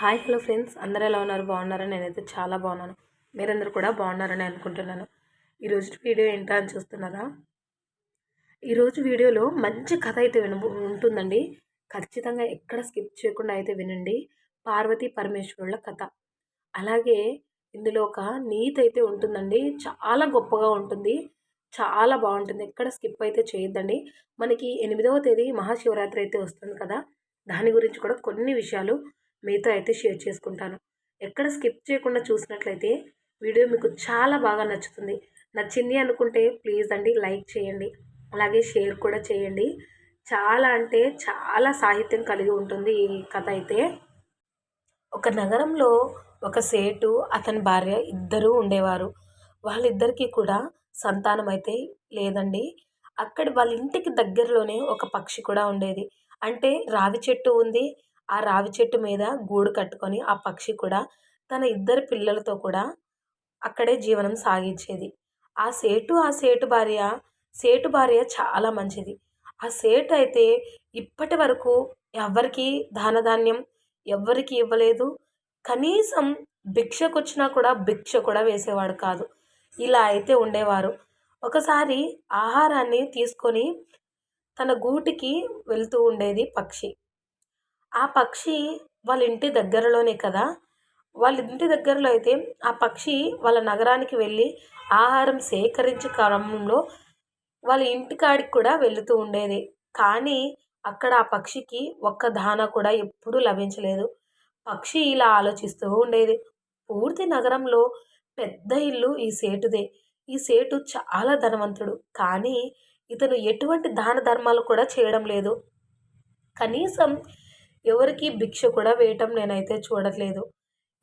Hi hello friends, అందరూ ఎలా ఉన్నారు? బాగున్నారా? నేనైతే చాలా బాగున్నాను. మీరందరూ కూడా బాగున్నారని అనుకుంటున్నాను. ఈరోజు వీడియో ఏంటా అని చూస్తున్నారా? ఈరోజు వీడియోలో మంచి కథ అయితే ఉంటుందండి. ఖచ్చితంగా ఎక్కడ స్కిప్ చేయకుండా అయితే వినండి. పార్వతీ పరమేశ్వరుల కథ. అలాగే ఇందులో ఒక నీతి అయితే ఉంటుందండి. చాలా గొప్పగా ఉంటుంది. చాలా బాగుంటుంది. ఎక్కడ స్కిప్ అయితే చేయొద్దండి. మనకి 8వ తేదీ మహాశివరాత్రి అయితే వస్తుంది కదా! దాని గురించి కూడా కొన్ని విషయాలు మీతో అయితే షేర్ చేసుకుంటాను. ఎక్కడ స్కిప్ చేయకుండా చూసినట్లయితే వీడియో మీకు చాలా బాగా నచ్చుతుంది. నచ్చింది అనుకుంటే ప్లీజ్ అండి లైక్ చేయండి. అలాగే షేర్ కూడా చేయండి. చాలా అంటే చాలా సాహిత్యం కలిగి ఉంటుంది ఈ కథ అయితే. ఒక నగరంలో ఒక సేటు, అతని భార్య ఇద్దరూ ఉండేవారు. వాళ్ళిద్దరికీ కూడా సంతానం అయితే లేదండి. వాళ్ళ ఇంటికి దగ్గరలోనే ఒక పక్షి కూడా ఉండేది. అంటే రావి చెట్టు ఉంది. ఆ రావి చెట్టు మీద గూడు కట్టుకొని ఆ పక్షి కూడా తన ఇద్దరు పిల్లలతో కూడా అక్కడే జీవనం సాగించేది. సేటు భార్య చాలా మంచిది. ఆ సేటు అయితే ఇప్పటి వరకు ఎవ్వరికీ ధాన్యం ఎవ్వరికీ ఇవ్వలేదు. కనీసం భిక్షకొచ్చినా కూడా భిక్ష కూడా వేసేవాడు కాదు. ఇలా అయితే ఉండేవారు. ఒకసారి ఆహారాన్ని తీసుకొని తన గూటికి వెళ్తూ ఉండేది పక్షి. ఆ పక్షి వాళ్ళ ఇంటి దగ్గరలోనే కదా! వాళ్ళ ఇంటి దగ్గరలో అయితే ఆ పక్షి వాళ్ళ నగరానికి వెళ్ళి ఆహారం సేకరించే క్రమంలో వాళ్ళ ఇంటికాడికి కూడా వెళుతూ ఉండేది. కానీ అక్కడ ఆ పక్షికి ఒక్క దానా కూడా ఎప్పుడూ లభించలేదు. పక్షి ఇలా ఆలోచిస్తూ ఉండేది. పూర్తి నగరంలో పెద్ద ఇల్లు ఈ సేటుదే. ఈ సేటు చాలా ధనవంతుడు. కానీ ఇతను ఎటువంటి దాన ధర్మాలు కూడా చేయడం లేదు. కనీసం ఎవరికీ భిక్ష కూడా వేయటం నేనైతే చూడట్లేదు.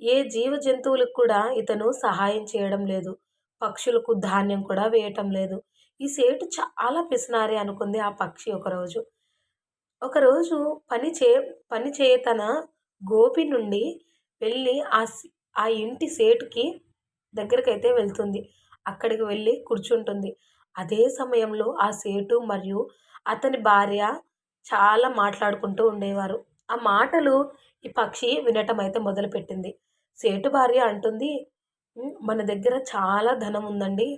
ఏ జీవ జంతువులకు కూడా ఇతను సహాయం చేయడం లేదు. పక్షులకు ధాన్యం కూడా వేయటం లేదు. ఈ సేటు చాలా పిసినారి అనుకుంది ఆ పక్షి ఒకరోజు. ఒకరోజు పని చేయ తన గోపి నుండి వెళ్ళి ఆ ఇంటి సేటుకి దగ్గరకైతే వెళ్తుంది. అక్కడికి వెళ్ళి కూర్చుంటుంది. అదే సమయంలో ఆ సేటు మరియు అతని భార్య చాలా మాట్లాడుకుంటూ ఉండేవారు. ఆ మాటలు ఈ పక్షి వినటం అయితే మొదలుపెట్టింది. సేటు భార్య అంటుంది, మన దగ్గర చాలా ధనం ఉందండి.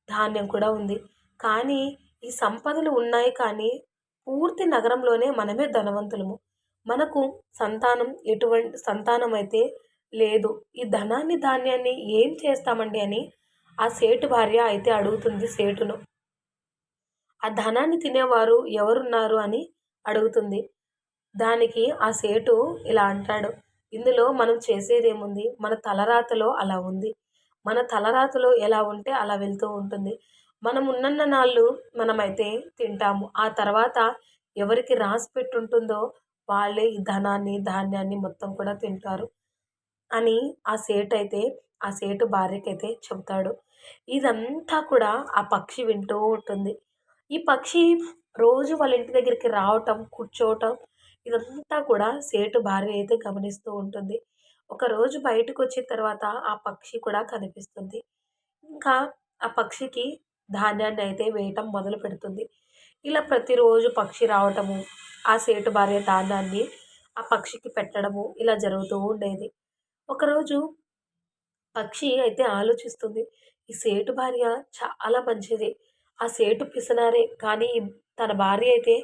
ధాన్యం కూడా ఉంది. కానీ ఈ సంపదలు ఉన్నాయి కానీ పూర్తి నగరంలోనే మనమే ధనవంతులము. మనకు ఎటువంటి సంతానం అయితే లేదు. ఈ ధాన్యాన్ని ఏం చేస్తామండి అని ఆ సేటు భార్య అయితే అడుగుతుంది సేటును. ఆ ధనాన్ని తినేవారు ఎవరున్నారు అని అడుగుతుంది. దానికి ఆ సేటు ఇలా అంటాడు, ఇందులో మనం చేసేదేముంది? మన తలరాతలో అలా ఉంది. మన తలరాతలో ఎలా ఉంటే అలా వెళ్తూ ఉంటుంది. మనం ఉన్నన్న నాళ్ళు మనమైతే తింటాము. ఆ తర్వాత ఎవరికి రాసి పెట్టుంటుందో వాళ్ళే ఈ ధాన్యాన్ని మొత్తం కూడా తింటారు అని ఆ సేటు భార్యకైతే చెబుతాడు. ఇదంతా కూడా ఆ పక్షి వింటూ ఉంటుంది. ఈ పక్షి రోజు వాళ్ళ ఇంటి దగ్గరికి రావటం, కూర్చోవటం ఇదంతా కూడా సేటు భార్య అయితే గమనిస్తూ ఉంటుంది. ఒకరోజు బయటకొచ్చిన తర్వాత ఆ పక్షి కూడా కనిపిస్తుంది. ఇంకా ఆ పక్షికి ధాన్యాన్ని అయితే వేయటం మొదలుపెడుతుంది. ఇలా ప్రతిరోజు పక్షి రావటము, ఆ సేటు భార్య ధాన్యాన్ని ఆ పక్షికి పెట్టడము ఇలా జరుగుతూ ఉండేది. ఒకరోజు పక్షి అయితే ఆలోచిస్తుంది. ఈ సేటు భార్య చాలా మంచిది. ఆ సేటు పిసినారే కానీ తన భార్య అయితే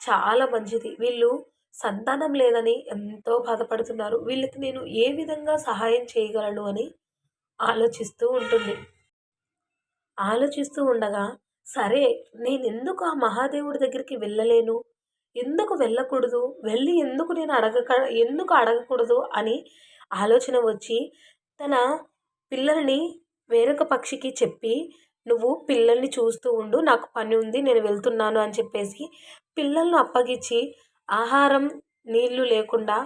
చాలా మంచిది. వీళ్ళు సంతానం లేదని ఎంతో బాధపడుతున్నారు. వీళ్ళకి నేను ఏ విధంగా సహాయం చేయగలను అని ఆలోచిస్తూ ఉంటుంది. ఆలోచిస్తూ ఉండగా, సరే నేనెందుకు ఆ మహాదేవుడి దగ్గరికి వెళ్ళలేను? ఎందుకు వెళ్ళకూడదు? వెళ్ళి ఎందుకు అడగకూడదు అని ఆలోచన వచ్చి తన పిల్లల్ని వేరొక పక్షికి చెప్పి, "నువ్వు పిల్లల్ని చూస్తూ ఉండు. నాకు పని ఉంది. నేను వెళ్తున్నాను" అని చెప్పేసి పిల్లలను అప్పగిచ్చి ఆహారం, నీళ్లు లేకుండా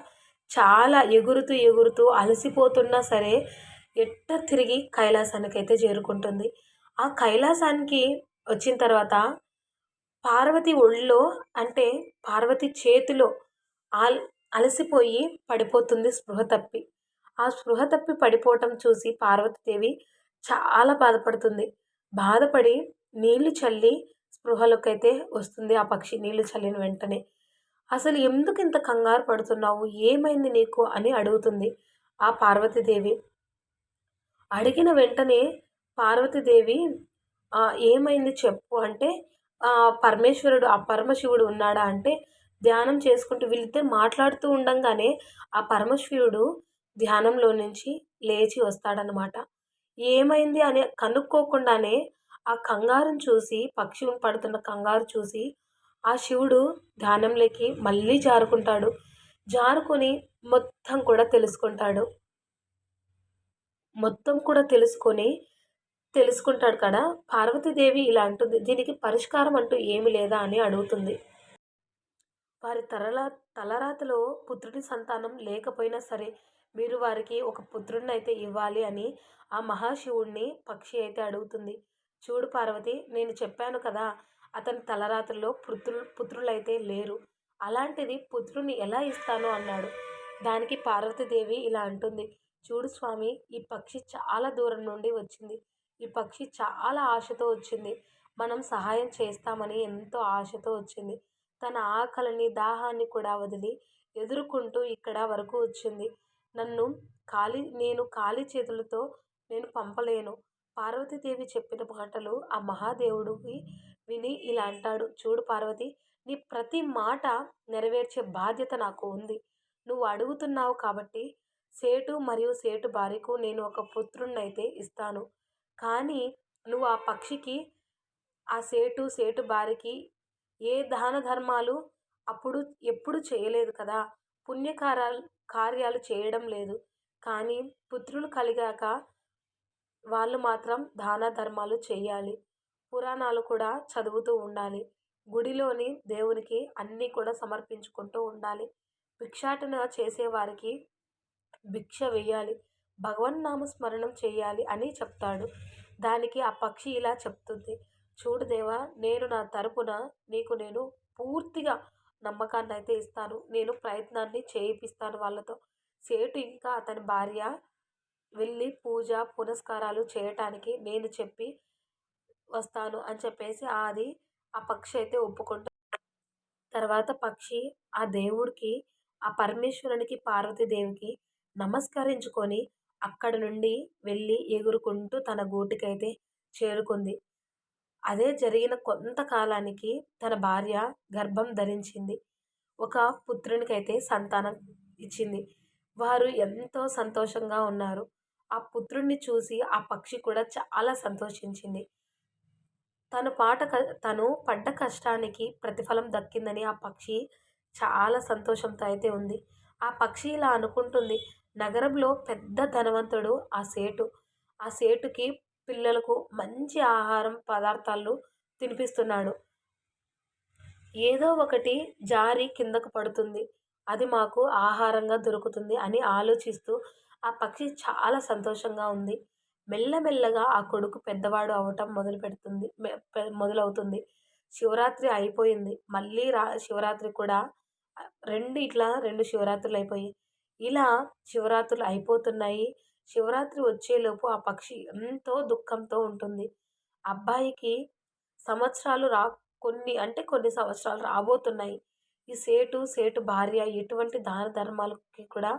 చాలా ఎగురుతూ అలసిపోతున్నా సరే తిరిగి కైలాసానికైతే చేరుకుంటుంది. ఆ కైలాసానికి వచ్చిన తర్వాత పార్వతి ఒళ్ళో అంటే పార్వతి చేతిలో ఆల్ అలసిపోయి పడిపోతుంది స్పృహ తప్పి. ఆ స్పృహ తప్పి పడిపోవటం చూసి పార్వతీదేవి చాలా బాధపడుతుంది. బాధపడి నీళ్లు చల్లి స్పృహలోకైతే వస్తుంది ఆ పక్షి నీళ్లు చల్లిన వెంటనే. అసలు ఎందుకు ఇంత కంగారు పడుతున్నావు? ఏమైంది నీకు? అని అడుగుతుంది ఆ పార్వతీదేవి. అడిగిన వెంటనే పార్వతీదేవి "ఏమైంది చెప్పు" అంటే పరమేశ్వరుడు ఆ పరమశివుడు ఉన్నాడా అంటే ధ్యానం చేసుకుంటూ వీళ్ళిద్దరు మాట్లాడుతూ ఉండంగానే ఆ పరమశివుడు ధ్యానంలో నుంచి లేచి వస్తాడనమాట. ఏమైంది అని కనుక్కోకుండానే ఆ కంగారుని చూసి పక్షి పడుతున్న కంగారు చూసి ఆ శివుడు ధ్యానంలోకి మళ్ళీ జారుకుంటాడు. జారుకొని మొత్తం కూడా తెలుసుకుంటాడు. మొత్తం కూడా తెలుసుకుంటాడు కదా! పార్వతీదేవి ఇలా అంటుంది. "దీనికి పరిష్కారం అంటూ ఏమి లేదా?" అని అడుగుతుంది. వారి తలరాతలో పుత్రుడి సంతానం లేకపోయినా సరే, మీరు వారికి ఒక పుత్రుడినైతే ఇవ్వాలి అని ఆ మహాశివుడిని పక్షి అయితే అడుగుతుంది. చూడు పార్వతి, నేను చెప్పాను కదా! అతని తలరాతల్లో పుత్రులైతే లేరు. అలాంటిది పుత్రుడిని ఎలా ఇస్తాను అన్నాడు. దానికి పార్వతీదేవి ఇలా అంటుంది. చూడు స్వామి, ఈ పక్షి చాలా దూరం నుండి వచ్చింది. ఈ పక్షి చాలా ఆశతో వచ్చింది. మనం సహాయం చేస్తామని ఎంతో ఆశతో వచ్చింది. తన ఆకలిని, దాహాన్ని కూడా వదిలి ఎదుర్కొంటూ ఇక్కడ వరకు వచ్చింది. నన్ను నేను ఖాళీ చేతులతో నేను పంపలేను. పార్వతీదేవి చెప్పిన మాటలు ఆ మహాదేవుడికి విని ఇలా అంటాడు. చూడు పార్వతి, నీ ప్రతి మాట నెరవేర్చే బాధ్యత నాకు ఉంది. నువ్వు అడుగుతున్నావు కాబట్టి సేటు మరియు సేటు భార్యకు నేను ఒక పుత్రుడినైతే ఇస్తాను. కానీ నువ్వు ఆ పక్షికి ఆ సేటు భార్యకి ఏ దాన ధర్మాలు అప్పుడు ఎప్పుడు చేయలేదు కదా! కార్యాలు చేయడం లేదు. కానీ పుత్రులు కలిగాక వాళ్ళు మాత్రం దాన ధర్మాలు చెయ్యాలి. పురాణాలు కూడా చదువుతూ ఉండాలి. గుడిలోని దేవునికి అన్నీ కూడా సమర్పించుకుంటూ ఉండాలి. భిక్షాటన చేసేవారికి భిక్ష వెయ్యాలి. భగవన్నామ స్మరణం చేయాలి అని చెప్తాడు. దానికి ఆ పక్షి ఇలా చెప్తుంది. చూడు దేవా, నేను నా తరపున నీకు నేను పూర్తిగా నమ్మకాన్నయితే ఇస్తాను. నేను ప్రయత్నాన్ని చేయిపిస్తాను వాళ్ళతో. సేటు ఇంకా అతని భార్య వెళ్ళి పూజ, పునస్కారాలు చేయటానికి నేను చెప్పి వస్తాను అని చెప్పేసి ఆ పక్షి అయితే ఒప్పుకుంటుంది. తర్వాత పక్షి ఆ దేవుడికి, ఆ పరమేశ్వరునికి, పార్వతీదేవికి నమస్కరించుకొని అక్కడి నుండి వెళ్ళి ఎగురుకుంటూ తన గూటికైతే చేరుకుంది. అదే జరిగిన కొంతకాలానికి తన భార్య గర్భం ధరించింది. ఒక పుత్రునికైతే సంతానం ఇచ్చింది. వారు ఎంతో సంతోషంగా ఉన్నారు. ఆ పుత్రుడిని చూసి ఆ పక్షి కూడా చాలా సంతోషించింది. తను పడ్డ కష్టానికి ప్రతిఫలం దక్కిందని ఆ పక్షి చాలా సంతోషంతో అయితే ఉంది. ఆ పక్షి ఇలా అనుకుంటుంది. నగరంలో పెద్ద ధనవంతుడు ఆ సేటు. ఆ సేటుకి పిల్లలకు మంచి ఆహారం పదార్థాలు తినిపిస్తున్నాడు. ఏదో ఒకటి జారి కిందకు పడుతుంది. అది మాకు ఆహారంగా దొరుకుతుంది అని ఆలోచిస్తూ ఆ పక్షి చాలా సంతోషంగా ఉంది. మెల్లమెల్లగా ఆ కొడుకు పెద్దవాడు అవ్వటం మొదలవుతుంది. శివరాత్రి అయిపోయింది. మళ్ళీ శివరాత్రి కూడా 2 శివరాత్రులయిపోయాయి. ఇలా శివరాత్రులు అయిపోతున్నాయి. శివరాత్రి వచ్చేలోపు ఆ పక్షి ఎంతో దుఃఖంతో ఉంటుంది. అబ్బాయికి సంవత్సరాలు రా కొన్ని సంవత్సరాలు రాబోతున్నాయి. ఈ సేటు భార్య ఎటువంటి దాన ధర్మాలకి కూడా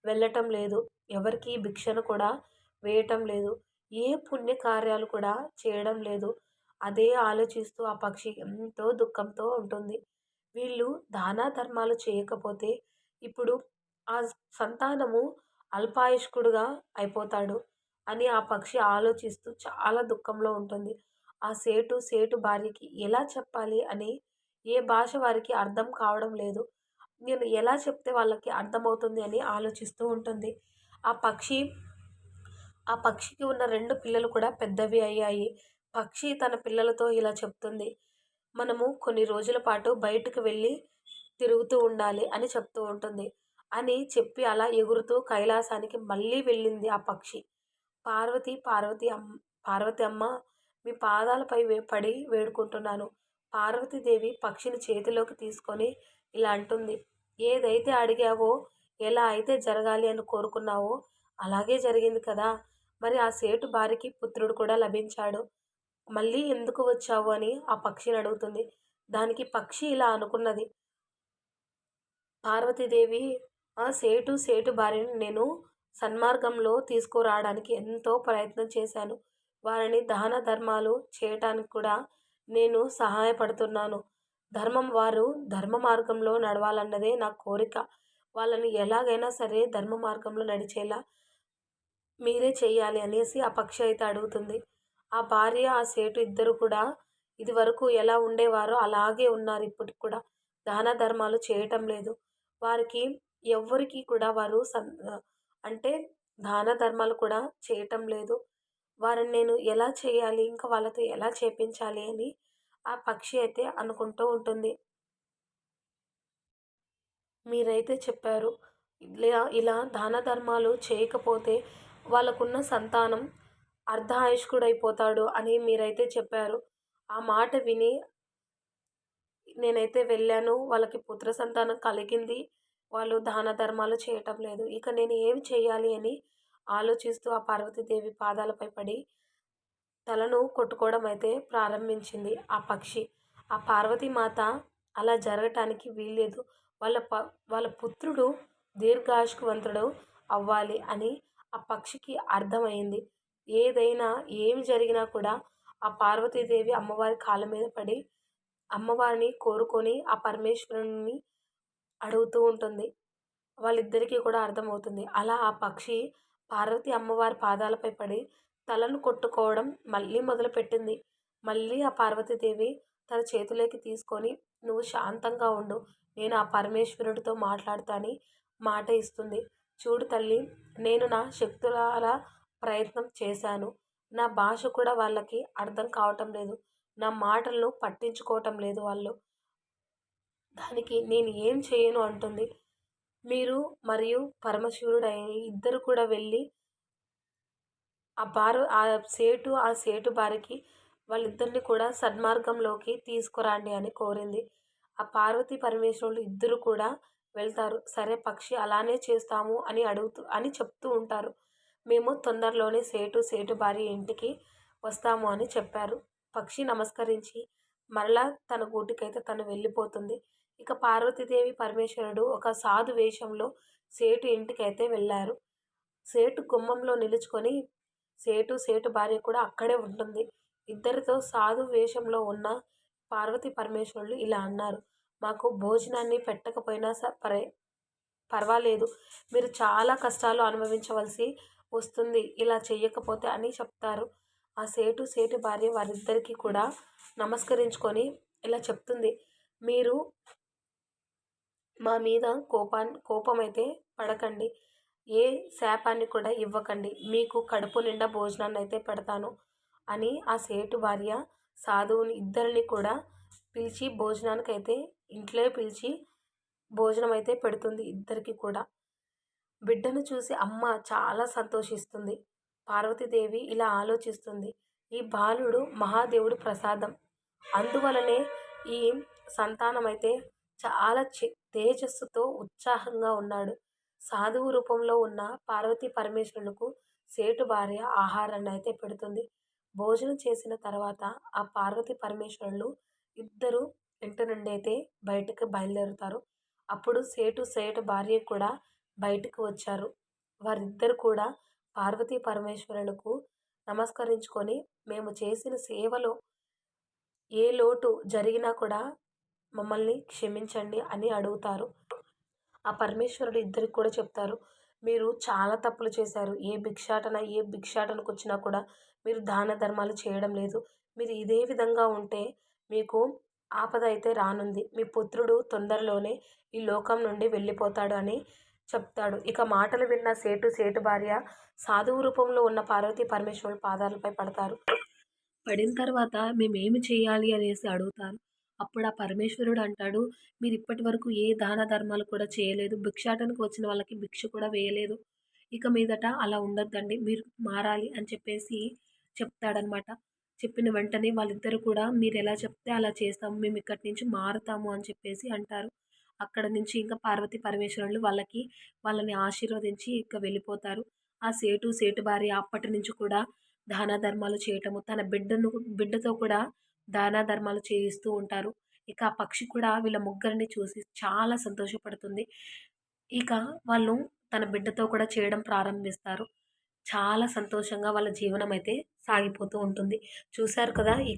వెళ్ళటం లేదు. ఎవరికీ భిక్షను కూడా వేయటం లేదు. ఏ పుణ్యకార్యాలు కూడా చేయడం లేదు. అదే ఆలోచిస్తూ ఆ పక్షి ఎంతో దుఃఖంతో ఉంటుంది. వీళ్ళు దాన ధర్మాలు చేయకపోతే ఇప్పుడు ఆ సంతానము అల్పాయుష్కుడుగా అయిపోతాడు అని ఆ పక్షి ఆలోచిస్తూ చాలా దుఃఖంలో ఉంటుంది. ఆ సేటు భార్యకి ఎలా చెప్పాలి అని ఏ భాష వారికి అర్థం కావడం లేదు. నేను ఎలా చెప్తే వాళ్ళకి అర్థమవుతుంది అని ఆలోచిస్తూ ఉంటుంది. ఆ పక్షి ఆ పక్షికి ఉన్న 2 పిల్లలు కూడా పెద్దవి అయ్యాయి. పక్షి తన పిల్లలతో ఇలా చెప్తుంది. మనము కొన్ని రోజుల పాటు బయటకు వెళ్ళి తిరుగుతూ ఉండాలి అని చెప్తూ ఉంటుంది. అని చెప్పి అలా ఎగురుతూ కైలాసానికి మళ్ళీ వెళ్ళింది ఆ పక్షి. పార్వతి, పార్వతి అమ్మ, మీ పాదాలపై పడి వేడుకుంటున్నాను. పార్వతీదేవి పక్షిని చేతిలోకి తీసుకొని ఇలా అంటుంది. ఏదైతే అడిగావో, ఎలా అయితే జరగాలి అని కోరుకున్నావో అలాగే జరిగింది కదా! మరి ఆ సేటు భార్యకి పుత్రుడు కూడా లభించాడు. మళ్ళీ ఎందుకు వచ్చావు అని ఆ పక్షిని అడుగుతుంది. దానికి పక్షి ఇలా అనుకున్నది. పార్వతీదేవి ఆ సేటు భార్యని నేను సన్మార్గంలో తీసుకురావడానికి ఎంతో ప్రయత్నం చేశాను. వారిని దాన ధర్మాలు చేయటానికి కూడా నేను సహాయపడుతున్నాను. వారు ధర్మ మార్గంలో నడవాలన్నదే నా కోరిక. వాళ్ళని ఎలాగైనా సరే ధర్మ మార్గంలో నడిచేలా మీరే చెయ్యాలి అనేసి ఆ పక్షి అయితే అడుగుతుంది. ఆ భార్య, ఆ సేటు ఇద్దరు కూడా ఇదివరకు ఎలా ఉండేవారో అలాగే ఉన్నారు ఇప్పటికి కూడా. దాన ధర్మాలు చేయటం లేదు. వారికి ఎవ్వరికీ కూడా అంటే దాన ధర్మాలు కూడా చేయటం లేదు. వారిని నేను ఎలా చేయాలి? ఇంకా వాళ్ళతో ఎలా చేపించాలి అని ఆ పక్షి అయితే అనుకుంటూ ఉంటుంది. మీరైతే చెప్పారు. ఇలా దాన ధర్మాలు చేయకపోతే వాళ్ళకున్న సంతానం అర్ధాయుష్కుడైపోతాడు అని మీరైతే చెప్పారు. ఆ మాట విని నేనైతే వెళ్ళాను. వాళ్ళకి పుత్ర సంతానం కలిగింది. వాళ్ళు దాన ధర్మాలు చేయటం లేదు. ఇక నేను ఏం చేయాలి అని ఆలోచిస్తూ ఆ పార్వతీదేవి పాదాలపై పడి తలను కొట్టుకోవడం అయితే ప్రారంభించింది ఆ పక్షి. ఆ పార్వతీమాత అలా జరగటానికి వీల్లేదు. వాళ్ళ ప వాళ్ళ పుత్రుడు దీర్ఘాయుష్కువంతుడు అవ్వాలి అని ఆ పక్షికి అర్థమైంది. ఏదైనా ఏమి జరిగినా కూడా ఆ పార్వతీదేవి అమ్మవారి కాళ్ళ మీద పడి అమ్మవారిని కోరుకొని ఆ పరమేశ్వరుడిని అడుగుతూ ఉంటుంది. వాళ్ళిద్దరికీ కూడా అర్థమవుతుంది. అలా ఆ పక్షి పార్వతి అమ్మవారి పాదాలపై పడి తలను కొట్టుకోవడం మళ్ళీ మొదలుపెట్టింది. మళ్ళీ ఆ పార్వతీదేవి తన చేతిలోకి తీసుకొని, "నువ్వు శాంతంగా ఉండు. నేను ఆ పరమేశ్వరుడితో మాట్లాడతా" అని మాట ఇస్తుంది. "చూడు తల్లి, నేను నా శక్తులారా ప్రయత్నం చేశాను. నా భాష కూడా వాళ్ళకి అర్థం కావటం లేదు. నా మాటలను పట్టించుకోవటం లేదు వాళ్ళు. దానికి నేను ఏం చేయను" అంటుంది. మీరు మరియు పరమశివుడైన ఇద్దరు కూడా వెళ్ళి ఆ సేటు భార్యకి వాళ్ళిద్దరిని కూడా సన్మార్గంలోకి తీసుకురండి అని కోరింది. ఆ పార్వతీ పరమేశ్వరులు ఇద్దరు కూడా వెళ్తారు. సరే పక్షి అలానే చేస్తాము అని చెప్తూ ఉంటారు. మేము తొందరలోనే సేటు భార్య ఇంటికి వస్తాము అని చెప్పారు. పక్షి నమస్కరించి మరలా తన గూటికైతే తను వెళ్ళిపోతుంది. ఇక పార్వతీదేవి, పరమేశ్వరుడు ఒక సాధు వేషంలో సేటు ఇంటికైతే వెళ్లారు. సేటు గుమ్మంలో నిలుచుకొని సేటు భార్య కూడా అక్కడే ఉంటుంది. ఇద్దరితో సాధు వేషంలో ఉన్న పార్వతీ పరమేశ్వరులు ఇలా అన్నారు. "మాకు భోజనాన్ని పెట్టకపోయినా పర్వాలేదు. మీరు చాలా కష్టాలు అనుభవించవలసి వస్తుంది ఇలా చెయ్యకపోతే" అని చెప్తారు. ఆ సేటు భార్య వారిద్దరికీ కూడా నమస్కరించుకొని ఇలా చెప్తుంది. "మీరు మా మీద కోపమైతే పడకండి. ఏ శాపాన్ని కూడా ఇవ్వకండి. మీకు కడుపు నిండా భోజనాన్నయితే పెడతాను" అని ఆ సేటు భార్య సాధువుని ఇద్దరిని కూడా పిలిచి భోజనానికైతే ఇంట్లో పిలిచి భోజనమైతే పెడుతుంది ఇద్దరికీ కూడా. బిడ్డను చూసి అమ్మ చాలా సంతోషిస్తుంది. పార్వతీదేవి ఇలా ఆలోచిస్తుంది. ఈ బాలుడు మహాదేవుడి ప్రసాదం. అందువలనే ఈ సంతానమైతే చాలా తేజస్సుతో ఉత్సాహంగా ఉన్నాడు. సాధువు రూపంలో ఉన్న పార్వతీ పరమేశ్వరులకు సేటు భార్య ఆహారాన్నయితే పెడుతుంది. భోజనం చేసిన తర్వాత ఆ పార్వతీ పరమేశ్వరులు ఇద్దరు ఇంటి నుండి అయితే బయటకు బయలుదేరుతారు. అప్పుడు సేటు భార్య కూడా బయటకు వచ్చారు. వారిద్దరు కూడా పార్వతీ పరమేశ్వరులకు నమస్కరించుకొని, "మేము చేసిన సేవలో ఏ లోటు జరిగినా కూడా మమ్మల్ని క్షమించండి" అని అడుగుతారు. ఆ పరమేశ్వరుడు ఇద్దరికి కూడా చెప్తారు. "మీరు చాలా తప్పులు చేశారు. ఏ భిక్షాటనకొచ్చినా కూడా మీరు దాన ధర్మాలు చేయడం లేదు. మీరు ఇదే విధంగా ఉంటే మీకు ఆపద అయితే రానుంది. మీ పుత్రుడు తొందరలోనే ఈ లోకం నుండి వెళ్ళిపోతాడు" అని చెప్తాడు. ఇక మాటలు విన్న సేటు భార్య సాధువు రూపంలో ఉన్న పార్వతీ పరమేశ్వరుల పాదాలపై పడతారు. పడిన తర్వాత మేమేమి చేయాలి అనేసి అడుగుతారు. అప్పుడు ఆ పరమేశ్వరుడు అంటాడు, "మీరిప్పటి వరకు ఏ దాన ధర్మాలు కూడా చేయలేదు. భిక్షాటనకు వచ్చిన వాళ్ళకి భిక్ష కూడా వేయలేదు. ఇక మీదట అలా ఉండొద్దండి. మీరు మారాలి" అని చెప్పేసి చెప్తాడనమాట. చెప్పిన వెంటనే వాళ్ళిద్దరూ కూడా మీరెలా చెప్తే అలా చేస్తాము. మేమిక్కడి నుంచి మారతాము అని చెప్పేసి అంటారు. అక్కడ నుంచి ఇంకా పార్వతీ పరమేశ్వరులు వాళ్ళని ఆశీర్వదించి ఇక వెళ్ళిపోతారు. ఆ సేటు భార్య అప్పటి నుంచి కూడా దాన ధర్మాలు చేయటము, తన బిడ్డతో కూడా దాన ధర్మాలు చేయిస్తూ ఉంటారు. ఇక ఆ పక్షి కూడా వీళ్ళ ముగ్గురిని చూసి చాలా సంతోషపడుతుంది. ఇక వాళ్ళు తన బిడ్డతో కూడా చేయడం ప్రారంభిస్తారు. చాలా సంతోషంగా వాళ్ళ జీవనం అయితే సాగిపోతూ ఉంటుంది. చూసారు కదా! ఈ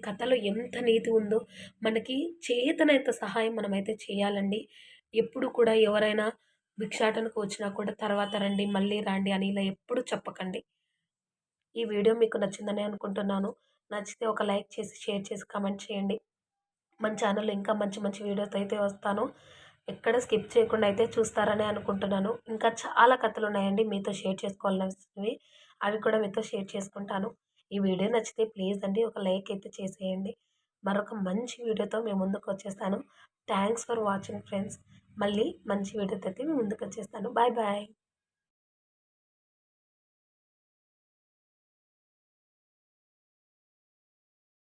కథలో ఎంత నీతి ఉందో. మనకి చేతనైత సహాయం మనమైతే చేయాలండి. ఎప్పుడు కూడా ఎవరైనా భిక్షాటనకు వచ్చినా కూడా తర్వాత రండి, మళ్ళీ రండి అని ఇలా ఎప్పుడు చెప్పకండి. ఈ వీడియో మీకు నచ్చిందని అనుకుంటున్నాను. నచ్చితే ఒక లైక్ చేసి, షేర్ చేసి, కామెంట్ చేయండి. మన ఛానల్‌లో ఇంకా మంచి మంచి వీడియోతో అయితే వస్తాను. ఎక్కడ స్కిప్ చేయకుండా అయితే చూస్తారని అనుకుంటున్నాను. ఇంకా చాలా కథలున్నాయండి మీతో షేర్ చేసుకోవాలనిసినవి. అవి కూడా మీతో షేర్ చేసుకుంటాను. ఈ వీడియో నచ్చితే ప్లీజ్ అండి ఒక లైక్ అయితే చేసేయండి. మరొక మంచి వీడియోతో మీ ముందుకొచ్చేస్తాను. Thanks for watching friends. మళ్ళీ మంచి వీడియోతో అయితే మీ ముందుకొచ్చేస్తాను. Bye bye.